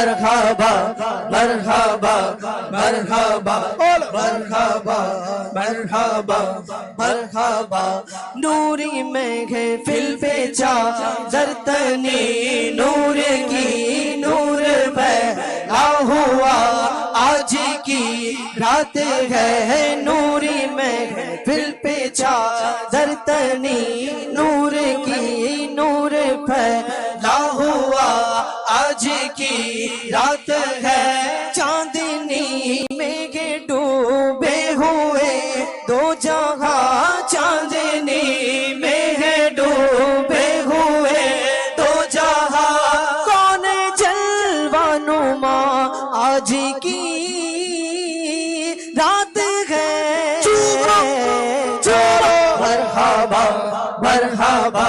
مرحبا مرحبا مرحبا مرحبا مرحبا مرحبا نوری میگھ فل پہ چادر تنی نور کی نور پیدا ہوا آج کی رات ہے نوری میگھ فل پہ چادر تنی نور کی نور پیدا ہوا آج کی رات ہے چاندنی میگھ ڈوبے ہوئے دو جہاں چاندنی میگھ ڈوبے ہوئے دو جہاں کون جلوہ نما آج کی رات ہے مرحبا مرحبا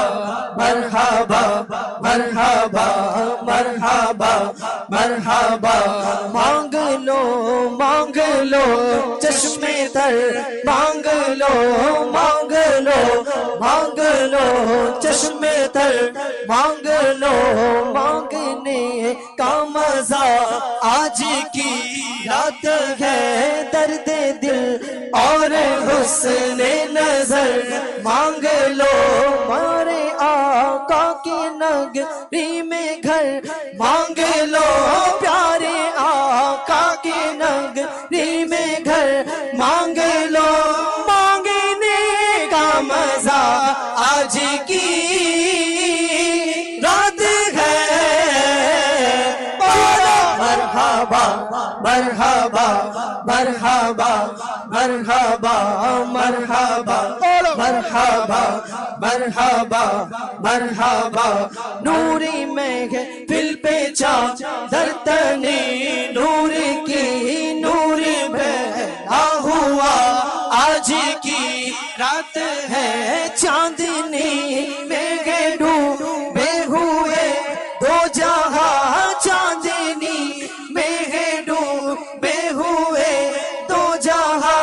مرحبا مرحبا مرحبا مرحبا مانگ لو چشم تر مانگ لو چشم تر مانگ لو مانگنے کا مزہ آج کی رات ہے درد دل اور حسن نظر مانگ لو مارے آقا کی نگری میں گھر مانگ لو پیارے آقا کی نگری میں گھر مانگ لو مانگنے کا مزہ آج کی رات ہے مرحبا مرحبا مرحبا مرحبا مرحبا مرحبا مرحبا مرحبا نوری میگھ فل پہ چادر تنی نور کی نور پیدا ہوا آج کی رات ہے چاندنی میگھ ڈوبے ہوئے دو جہاں چاندنی میگھ ڈوبے ہوئے دو جہاں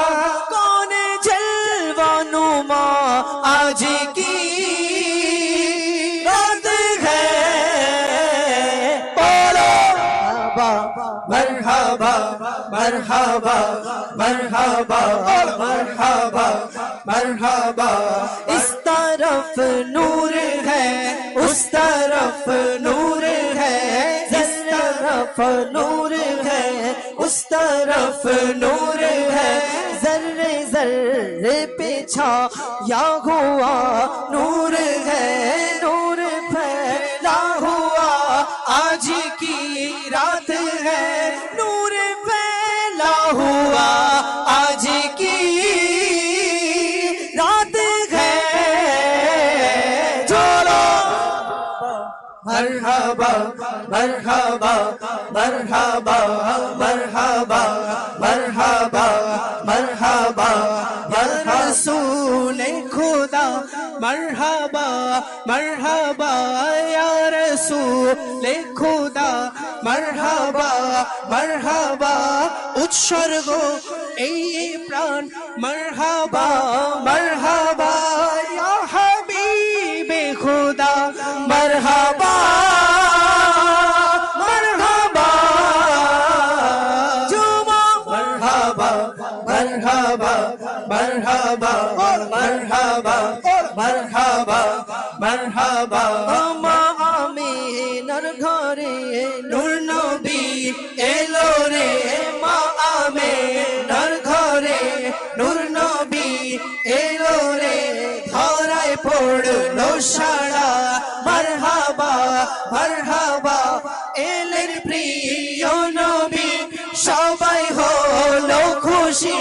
کون جلوہ نما آج کی رات ہے مرحبا مرحبا مرحبا مرحبا مرحبا اس طرف نور ہے اس طرف نور ہے اس طرف نور ہے اس طرف نور ہے ذرے ذرے پہ چھایا ہوا نور ہے نور پھیلا ہوا آج کی رات ہے نور پھیلا ہوا آج کی رات ہے چلو مرحبا مرحبا مرحبا مرحبا مرحبا مرحبا رسول خدا مرحبا مرحبا یا رسول خدا مرحبا مرحبا উৎসর্গ এই প্রাণ مرحبا مرحبا یا حبیب خدا مرحبا مرحبا جمعہ مرحبا مرحبا مرحبا مرحبا مرحبا مرحبا মা আমিনার ঘরে নূর নবী এলো রে মা আমিনার ঘরে নূর নবী এলো রে ধরায় পড়লো সারা মারহাবা মারহাবা এলেন প্রিয় নবী সবাই হলো খুশি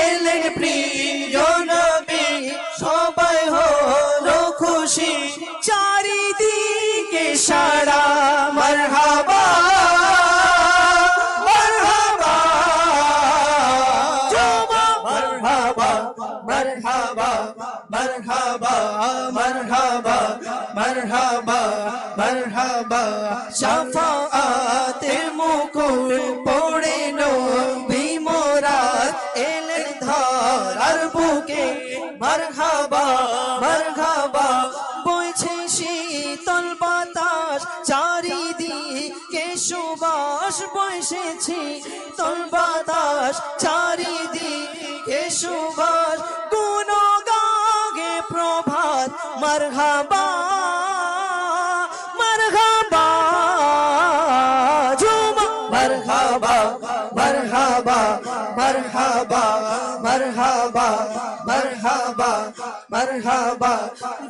এলেন প্রিয় নবী সবাই হলো খুশি চারিদিকে সারা মারহাবা মারহাবা মারহাবা মারহাবা মারহাবা মারহাবা মারহাবা মারহাবা শাফাআতের মুকুট পড়ে নবী মোরাদ এলেন ধরার বুকে মারহাবা মারহাবা বইছে শীতল বাতাস চারিদিকে কে সুবাস বসেছি তোর বাতাস চারিদিকে সুবাস গুণগাগে প্রভাত মারহাবা মারহাবা ঝুমা মারহাবা মারহাবা মারহাবা মারহাবা মারহাবা মারহাবা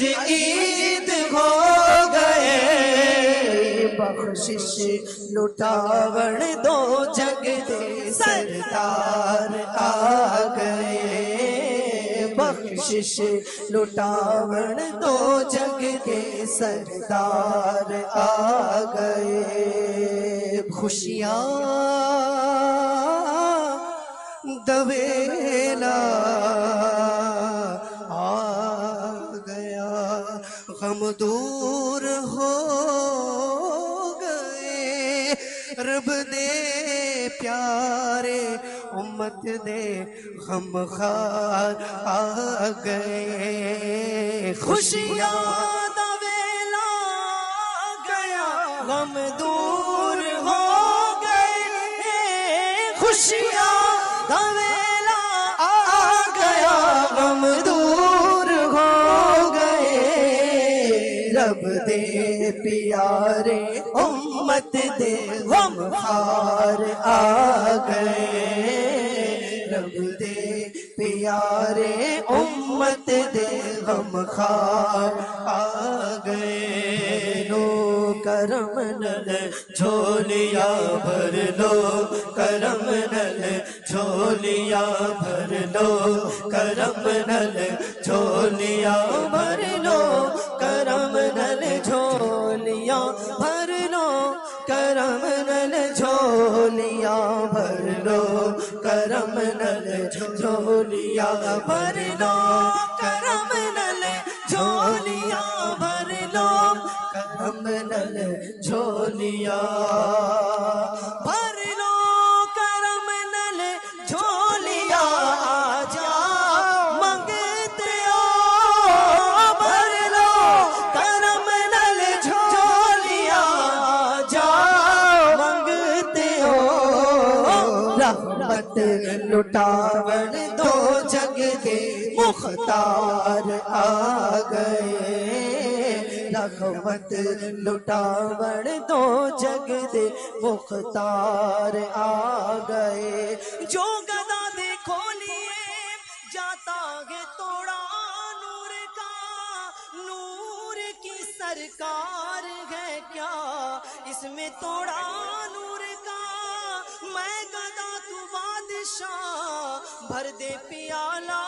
اج عید ہو گئے بخشش لٹاون دو جگ دے سردار آ گئے بخشش لٹاون دو جگ دے سردار آ گئے خوشیاں دویلا آ گیا غم دور ہو گئے رب دے پیارے امت دے غم خار آ گئے خوشیاں دویلا گیا غم دور ہو گئے خوشیاں دویلا آ گیا غم دور ہو گئے رب دے پیارے امت دے غم خار آ گئے رب دے پیارے امت دے غم خار آ گئے لو کرم نل جھولیاں بھر لو کرم نل جھولیاں بھر لو کرم نل جھولیاں بھر لو کرم نل جھولیاں بھر لو کرم نل جھولیاں بھر لو کرم نل جھولیاں بھر لو کرم نل جھولیاں بھر لو کرم نل جھولیاں بھر لو کرم نل جھولیاں آجا منگتے ہو بھر لو کرم نل جھولیاں آجا منگتے ہو رحمت لٹاون دو جگ دے مختار آ گئے رحمت لٹاون دو جگ دے مختار آ گئے جو گدا دیکھو لیے جاتا ہے توڑا نور کا نور کی سرکار ہے کیا اس میں توڑا نور کا میں گدا تو بادشاہ بھر دے پیالہ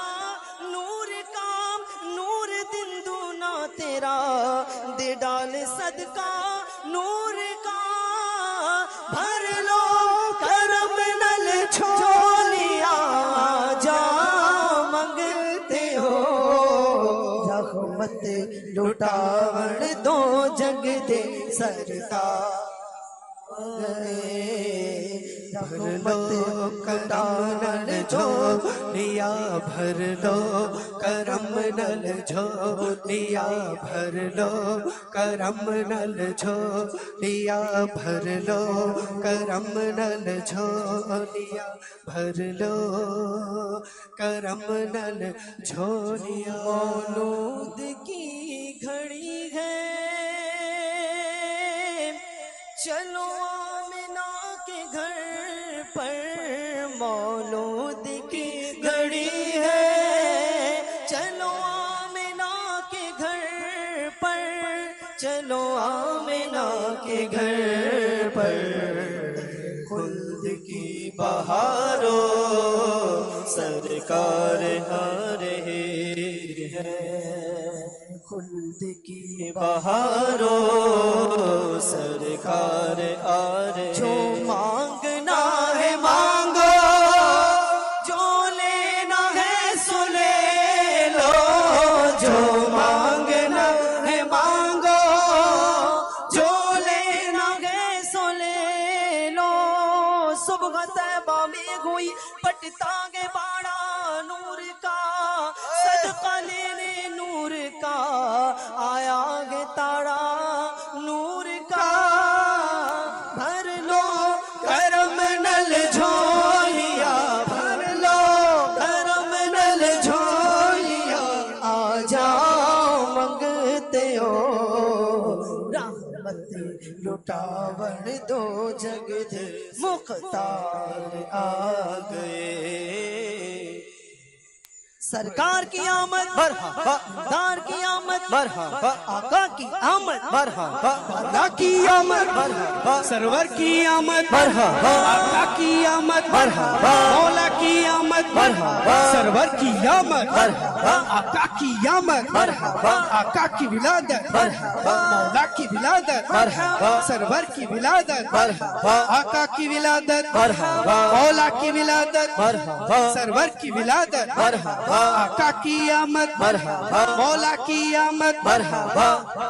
نور کا نور دن دونا تیرا دے ڈال صدقہ نور کا بھر لو کرم نل جھولیاں جا منگتے ہو رحمت لٹاون دو جگ دے سردار رحمت کرم نل جھولیاں بھر لو کرم نل جھولیاں بھر لو کرم نل جھولیاں بھر لو کرم نل جھولیاں بھر لو کرم نل جھولیاں مولود کی گھڑی ہے چلو آمنہ کے گھر پر مولود کی گھڑی ہے چلو آمنہ کے گھر پر چلو آمنہ کے گھر پر خلد کی بہاروں سرکار آ رہے ہیں خلد کی بہاروں سرکار آ رہے جو مانگنا ہے مانگو جو لینا ہے سو لے لو جو مانگنا ہے مانگو جو لینا ہے سو لے لو صبح طیبہ میں ہوئی پٹتا گے باڑا نور کا صدقہ لینے نور کا آیا گے تاڑا نور کا بھر لو کرم نل جھولیاں بھر لو کرم نل جھولیاں آ جاؤ منگتے ہو رحمت لٹاون دو جگ دے مختار آ گئے سرکار کی آمد مرحبا دار کی آمد مرحبا آقا کی آمد مرحبا اللہ کی آمد مرحبا سرور کی آمد مرحبا آقا کی آمد مرحبا مولا کی آمد مرحبا سرور کی آمد مرحبا آقا کی آمد مرحبا آقا کی ولادت مرحبا مولا کی ولادت مرحبا سرور کی ولادت مرحبا آقا کی ولادت مرحبا مولا کی ولادت مرحبا سرور کی ولادت مرحبا آقا کی آمد مرحبا مولا کی آمد مرحبا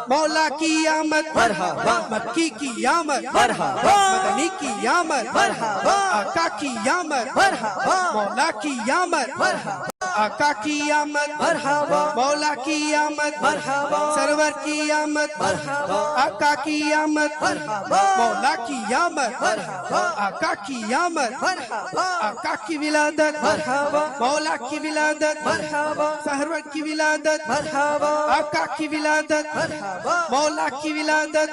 مولا کی آمد مرحبا مکی کی آمد مرحبا مدنی کی آمد مرحبا آقا کی آمد مرحبا مولا کی آمد مرحبا آقا کی آمد مرحبا مولا کی آمد مرحبا سرور کی آمد مرحبا آقا کی آمد مرحبا مولا کی آمد مرحبا آقا کی آمد مرحبا آقا کی ولادت مرحبا مولا کی ولادت مرحبا سرور کی ولادت مرحبا آقا کی ولادت مرحبا مولا کی ولادت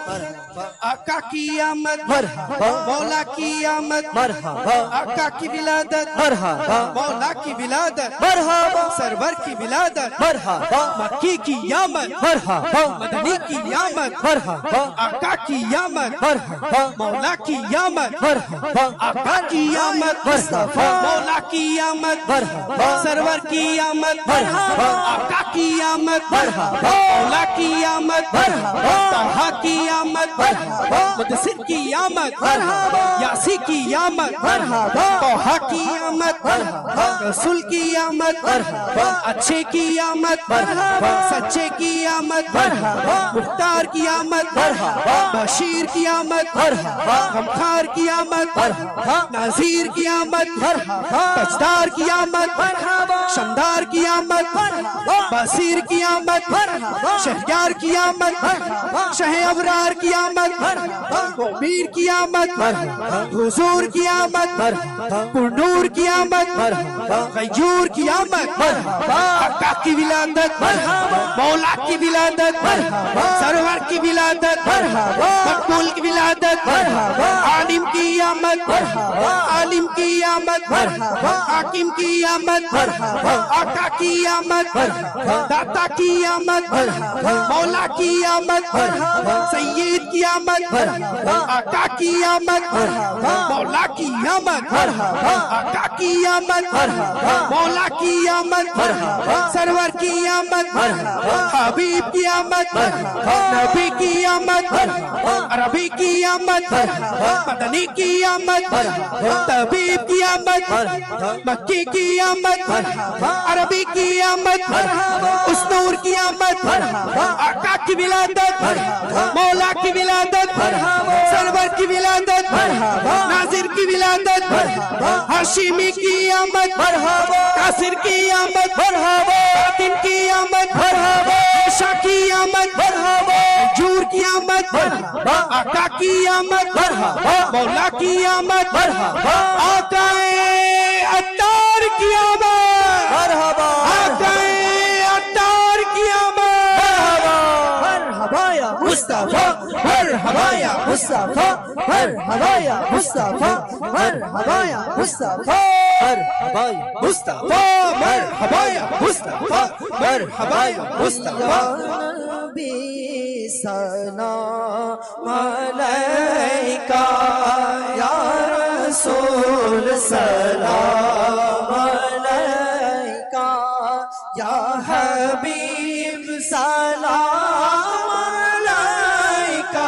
آقا کی آمد مرحبا مولا کی آمد مرحبا آقا کی ولادت مرحبا مولا کی ولادت مرحبا سرور کی ولادت مرحبا مکی کی آمد مرحبا مدنی کی آمد مرحبا آقا کی آمد مرحبا مولا کی آمد مرحبا آقا کی آمد مصطفی مولا کی آمد مرحبا سرور کی آمد مرحبا آقا کی آمد مرحبا مولا کی آمد مرحبا طہا کی آمد مرحبا مدثر کی آمد مرحبا یاسی کی آمد مرحبا طہا کی آمد مرحبا رسول کی آمد مرحبا اچھے کی آمد مرحبا سچے کی آمد مرحبا مختار کی آمد مرحبا بشیر کی آمد مرحبا غمخار کی آمد مرحبا نذیر کی آمد مرحبا تجدار کی آمد مرحبا شمدار کی آمد مرحبا بصیر کی آمد مرحبا شہریار کی آمد مرحبا شہ ابرار کی آمد مرحبا میر کی آمد مرحبا حضور کی آمد مرحبا پرنور کی آمد مرحبا غیور کی آمد مرحبا آقا کی ولادت مرحبا مولا کی ولادت مرحبا سرور کی ولادت مرحبا مقبول کی ولادت مرحبا عالم کی آمد مرحبا عالم کی آمد مرحبا حاکم کی آمد مرحبا آقا کی آمد مرحبا داتا کی آمد مرحبا مولا کی آمد مرحبا سید کی آمد مرحبا آقا کی آمد مرحبا مولا کی آمد مرحبا آقا کی آمد مرحبا مولا کی آمد مرحبا سرور کی آمد مرحبا حبیب کی آمد مرحبا نبی کی آمد مرحبا عربی کی آمد مرحبا مدنی کی آمد مرحبا طبیب کی آمد مرحبا مکی کی آمد مرحبا عربی کی آمد مرحبا اسنور کی آمد مرحبا آقا کی ولادت مرحبا مولا کی ولادت مرحبا سرور کی ولادت مرحبا ناظر کی ولادت مرحبا ہاشمی کی آمد مرحبا قاصر کی آمد مرحبا فاطم کی آمد مرحبا عائشہ کی آمد مرحبا جور کی آمد مرحبا آقا کی آمد مرحبا مولا کی آمد مرحبا آقا عطار کی آمد مرحبا آقا عطار کی آمد مرحبا یا مصطفی مرحبا یا مصطفی مرحبا یا مصطفی مرحبا یا مصطفی مرحبا یا مصطفی مرحبا یا مصطفی مرحبا یا مصطفی نبی سلام علیکہ یا رسول سلام علیکہ یا حبیب سلام علیکہ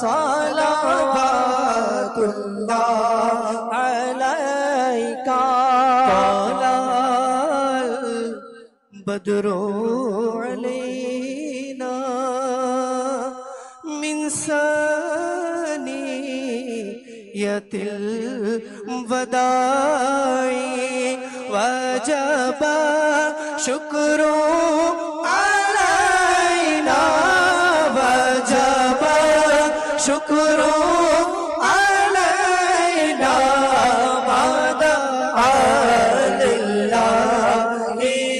صلوات اللہ علیکہ البدر علینا من ثنیۃ الوداع وجب شکر علینا وجب شکر علینا بعد للہ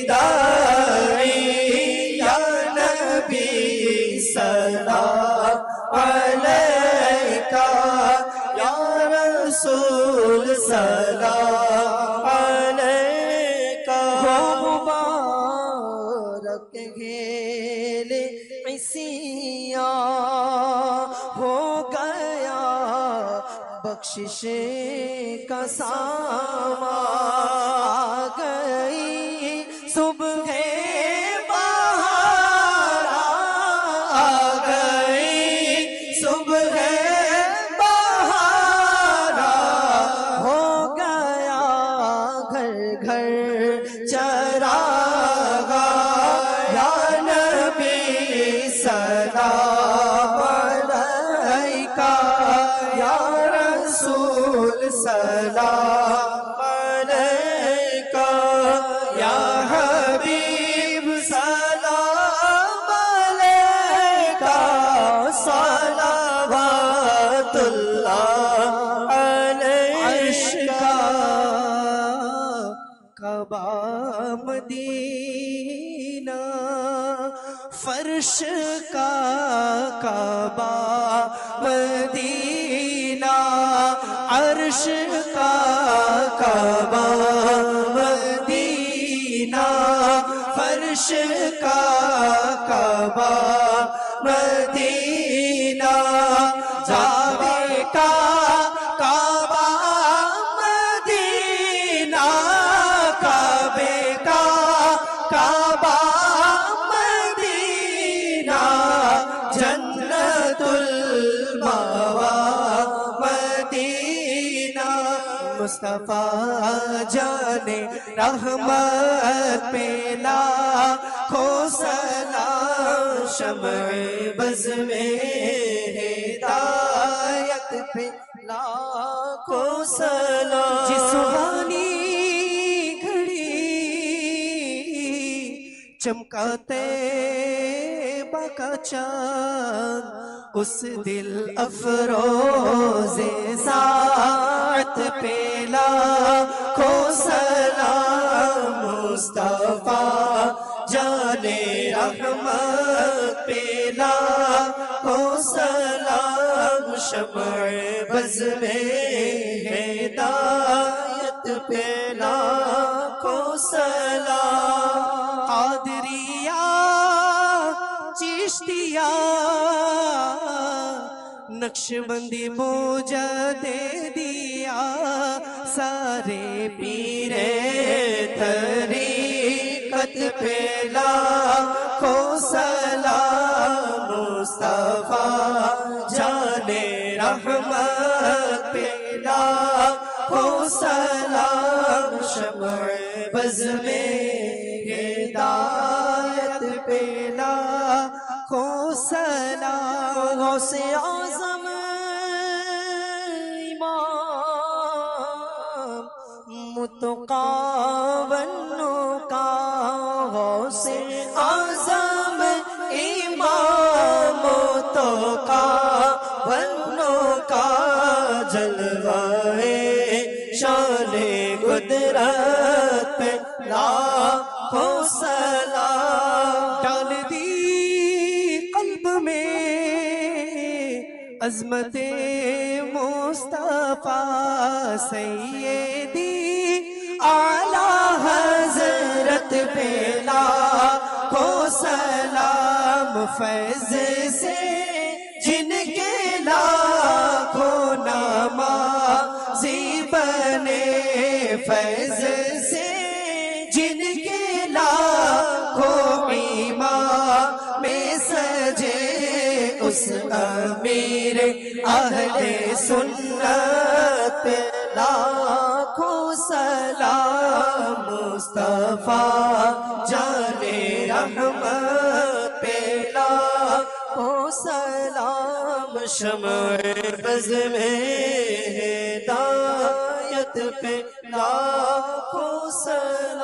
داعی یا نبی سلام علیکہ یا رسول سلام علیکہ عیسیاں ہو گیا بخشش کا ساماں آ گئی صبح بہار آ گئی صبح بہار ہو گیا گھر گھر چراغ یا نبی سلام علیکہ یا رسول سلام علیکہ یا حبیب سلام علیکہ صلوات اللہ علیکہ کعبہ مدینہ فرش کا کعبہ مدینہ عرش کا کعبہ مدینہ فرش کا کعبہ مدینہ جاوے کا کعبہ مدینہ کعبے کا کعبہ مدینہ جنت المأویٰ مدینہ مصطفیٰ جانے رحمت پہ لاکھوں سلام شمع بز میں ہدایت پہ لاکھوں سلام جس سبحانی گھڑی چمکاتے کا چاند اس دل افروز ساعت پہ لاکھوں سلام مصطفیٰ جانے رحمت پہ لاکھوں سلام شمع بز میں ہدایت پہ لاکھوں سلام قادریہ چشتیہ نقش بندی موجہ دے دیا سارے پیرے طریقت پہ لاکھوں سلام مصطفیٰ جانے رحمت پہ لاکھوں سلام شمع بز میں ہدایت پہ لاکھوں سلام غوث اعظم امام متقابلوں کا غوث اعظم امام متقابلوں کا جلوہ شان قدرت پہ لاکھوں سلام ڈال دی قلب میں عظمت مصطفیٰ سیدی اعلیٰ حضرت پہ لاکھوں سلام فیض سے جن کے لاکھوں نمازی بنے فیض سے جن کے لاکھوں ایمان میں سجے اس امیر اہل سنت پہ لاکھوں سلام مصطفیٰ جانے رحمت پہ لاکھوں سلام شمع بز میں ہدایت پہ لاکھوں سلام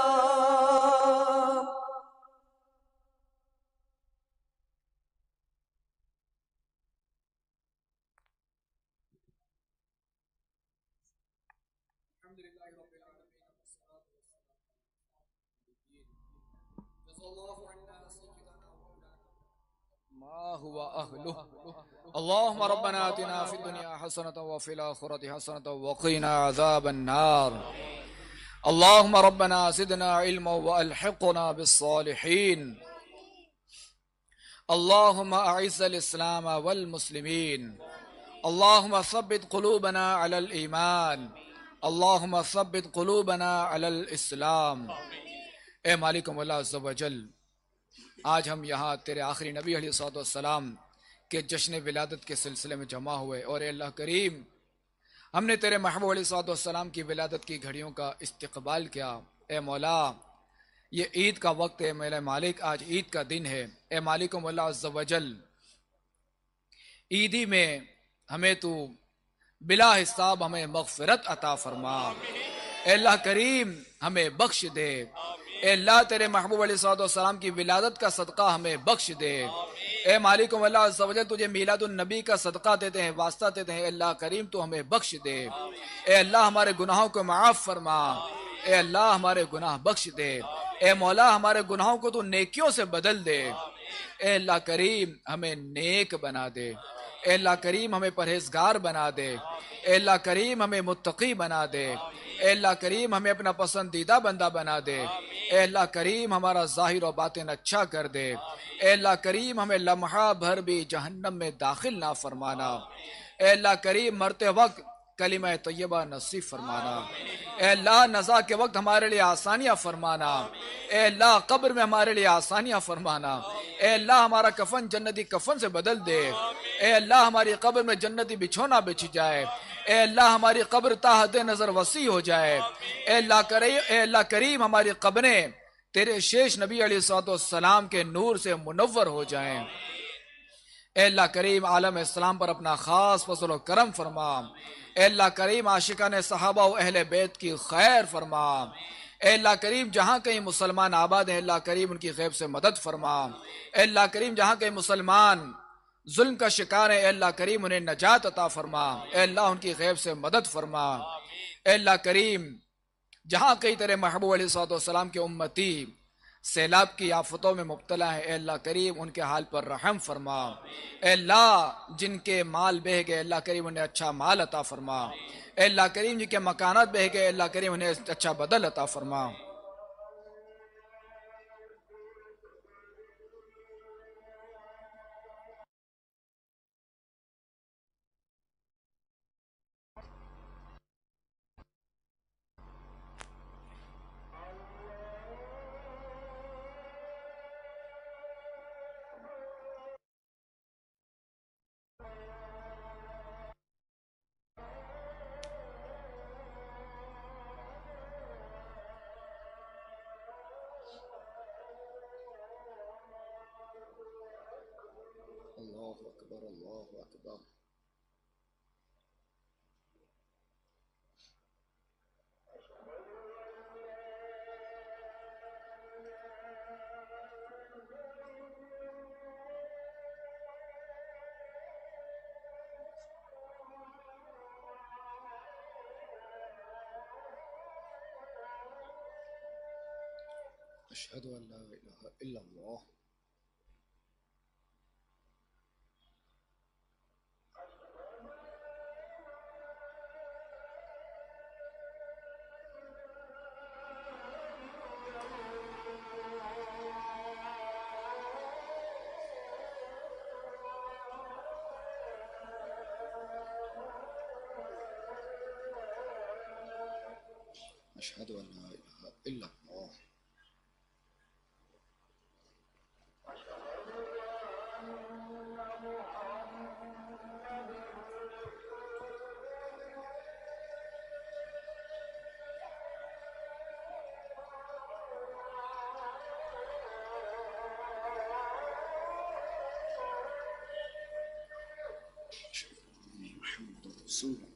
ما هو أهله. اللهم ربنا آتنا في الدنيا حسنة وفي الآخرة حسنة وقنا عذاب النار. اللهم ربنا زدنا علما وألحقنا بالصالحين. اللهم أعز الإسلام والمسلمين اللهم ثبت قلوبنا على الإيمان اللهم ثبت قلوبنا على الإسلام. اے مالک مولا عز و جل، آج ہم یہاں تیرے آخری نبی علیہ الصلوۃ والسلام کے جشن ولادت کے سلسلے میں جمع ہوئے، اور اے اللہ کریم ہم نے تیرے محبوب علیہ الصلوۃ والسلام کی ولادت کی گھڑیوں کا استقبال کیا. اے مولا، یہ عید کا وقت ہے میرے مالک، آج عید کا دن ہے. اے مالک و مولا عز و جل، عیدی میں ہمیں تو بلا حساب ہمیں مغفرت عطا فرما. اے اللہ کریم ہمیں بخش دے. اے اللہ تیرے محبوب علیہ الصلوۃ والسلام کی ولادت کا صدقہ ہمیں بخش دے. اے مالک و مولا عز و جل، تجھے میلاد النبی کا صدقہ دیتے ہیں، واسطہ دیتے ہیں. اے اللہ کریم تو ہمیں بخش دے. اے اللہ ہمارے گناہوں کو معاف فرما. اے اللہ ہمارے گناہ بخش دے. اے مولا ہمارے گناہوں کو تو نیکیوں سے بدل دے. اے اللہ کریم ہمیں نیک بنا دے. اے اللہ کریم ہمیں پرہیزگار بنا دے. اے اللہ کریم ہمیں متقی بنا دے. اے اللہ کریم ہمیں اپنا پسندیدہ بندہ بنا دے. اے اللہ کریم ہمارا ظاہر و باطن اچھا کر دے. اے اللہ کریم ہمیں لمحہ بھر بھی جہنم میں داخل نہ فرمانا. اے اللہ کریم مرتے وقت کلمہ طیبہ نصیب فرمانا. اے اللہ نزا کے وقت ہمارے لیے آسانیاں فرمانا. اے اللہ قبر میں ہمارے لیے آسانیاں فرمانا. اے اللہ ہمارا کفن جنتی کفن سے بدل دے. اے اللہ ہماری قبر میں جنتی بچھونا بچھ جائے. اے اللہ ہماری قبر تا حد نظر وسیع ہو جائے. اے اللہ کریم ہماری قبریں تیرے شیش نبی علیہ الصلوۃ والسلام کے نور سے منور ہو جائیں. اے اللہ کریم عالم اسلام پر اپنا خاص فضل و کرم فرما. اے اللہ کریم عاشقان صحابہ و اہل بیت کی خیر فرما. اے اللہ کریم جہاں کہیں مسلمان آباد ہیں، اللہ کریم ان کی غیب سے مدد فرما. اے اللہ کریم جہاں کہیں مسلمان ظلم کا شکار ہے، اے اللہ کریم انہیں نجات عطا فرما. اے اللہ ان کی غیب سے مدد فرما. اے اللہ کریم جہاں کہیں تیرے محبوب علیہ الصلوۃ والسلام کے امتی سیلاب کی آفتوں میں مبتلا ہے، اے اللہ کریم ان کے حال پر رحم فرما. اے اللہ جن کے مال بہہ گئے، اللہ کریم انہیں اچھا مال عطا فرما. اے اللہ کریم جن کے مکانات بہہ گئے، اللہ کریم انہیں اچھا بدل عطا فرما. اللہ اکبر اللہ اکبر. اشہد ان لا الہ الا اللہ. اشہد ان لا الہ الا اللہ. محمد رسول اللہ.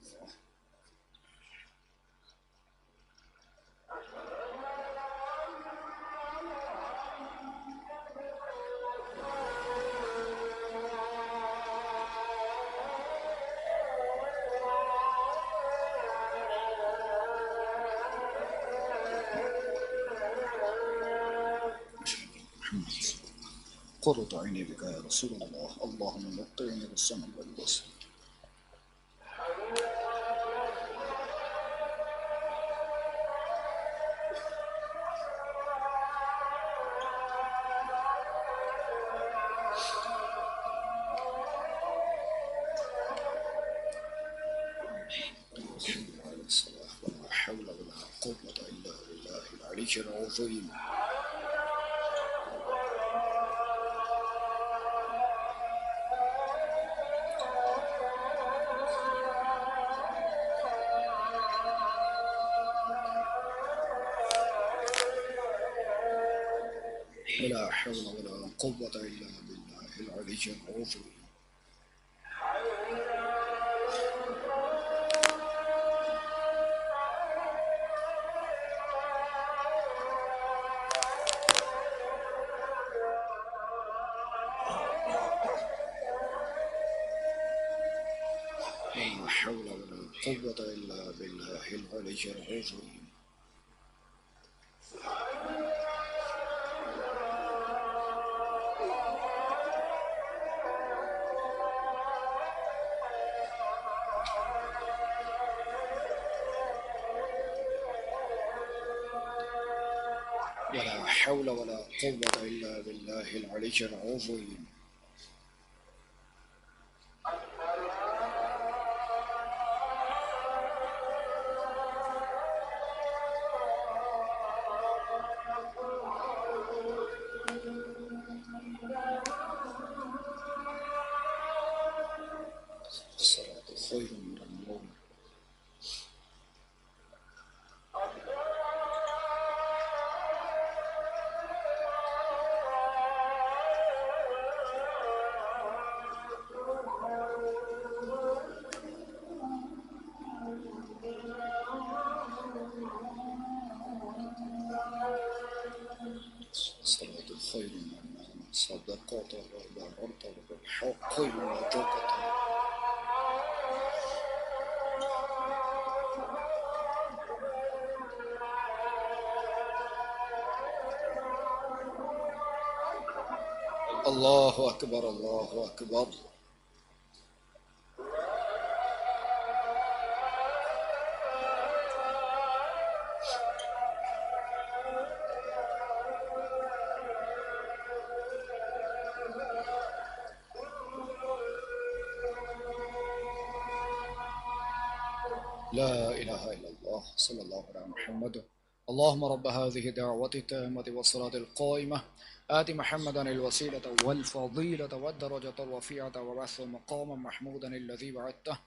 قرة عيني بك يا رسول الله. اللهم متعني بالسمع والبصر. العلي العظيم ولا حول ولا قوة إلا بالله العلي العظيم لا حول ولا قوة إلا بالله العلي العظيم ولا حول ولا قوة إلا بالله العلي العظيم الصلاة خير من النوم الصلاة خير من النوم صدقات وبررت بالحق وجقت الله أكبر الله أكبر لا إله إلا الله صلى الله على محمد اللهم رب هذه الدعوة التامة والصلاة القائمة آت محمدا الوسيلة والفضيلة والدرجة الرفيعة وبعث مقاما محمودا الذي وعدته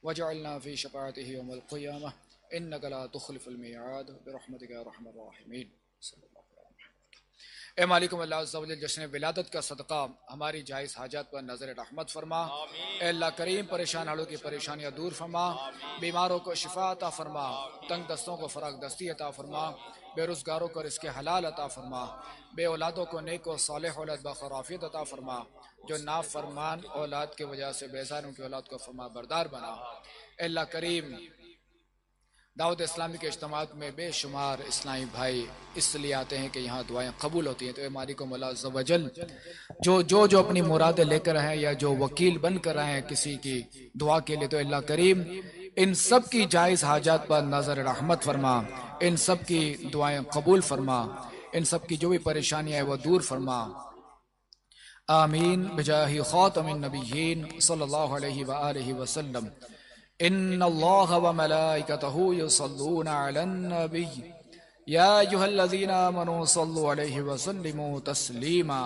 واجعلنا في شفاعته يوم القيامة إنك لا تخلف الميعاد برحمتك يا أرحم الراحمين صلى الله عليه وسلم. اے مالکم اللہ عز و جل جشن ولادت کا صدقہ ہماری جائز حاجات پر نظر رحمت فرما. اے اللہ کریم پریشان حالوں کی پریشانیاں دور فرما, بیماروں کو شفا عطا فرما, تنگ دستوں کو فراغ دستی عطا فرما, بے روزگاروں کو رزق حلال عطا فرما, بے اولادوں کو نیک و صالح اولاد بخرافیت عطا فرما, جو نافرمان اولاد کی وجہ سے بیزاروں کی اولاد کو فرما بردار بنا. اے اللہ کریم دعوت اسلامی کے اجتماعات میں بے شمار اسلامی بھائی اس لیے آتے ہیں کہ یہاں دعائیں قبول ہوتی ہیں. تو اے مالک مولا عز و جل جو اپنی مرادیں لے کر ہیں یا جو وکیل بن کر رہے ہیں کسی کی دعا کے لیے, تو اللہ کریم ان سب کی جائز حاجات پر نظر رحمت فرما, ان سب کی دعائیں قبول فرما, ان سب کی جو بھی پریشانیاں ہیں وہ دور فرما. آمین بجاہ خاتم النبیین صلی اللہ علیہ وآلہ وسلم. ان اللہ وملائکتہ یصلون علی النبی یا ایھا الذین آمنوا صلوا علیہ وسلموا تسلیما.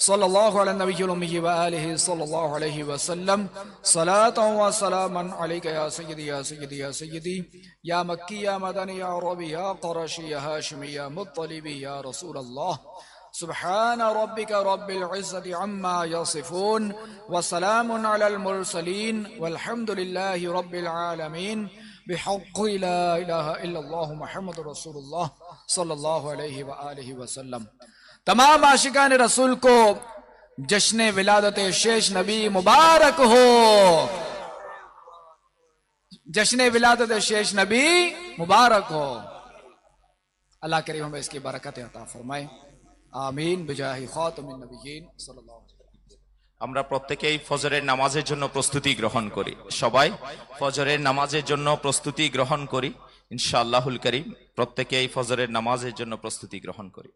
صلی اللہ علی النبی الامی وآلہ صلی اللہ علیہ وسلم. صلاۃ و سلاما علیک یا سیدی یا سیدی یا سیدی یا مکی یا مدنی یا عربی یا قرشی یا ہاشمی یا مطلبی یا رسول اللہ. سبحان ربك رب العزة عما يصفون وسلام على المرسلين والحمد لله رب العالمين بحق لا إله إلا الله محمد رسول الله صلی اللہ علیہ وآلہ وسلم. تمام عاشقان رسول کو جشن ولادت شیش نبی مبارک ہو. جشن ولادت شیش نبی مبارک ہو. اللہ کریم ہمیں اس کی برکت عطا فرمائے. آمین بجاہ خاتم النبیین صلی اللہ علیہ وسلم. আমরা প্রত্যেকেই ফজরের নামাজের জন্য প্রস্তুতি গ্রহণ করি. সবাই ফজরের নামাজের জন্য প্রস্তুতি গ্রহণ করি ইনশাআল্লাহুল কারীম. প্রত্যেকেই ফজরের নামাজের জন্য প্রস্তুতি গ্রহণ করি.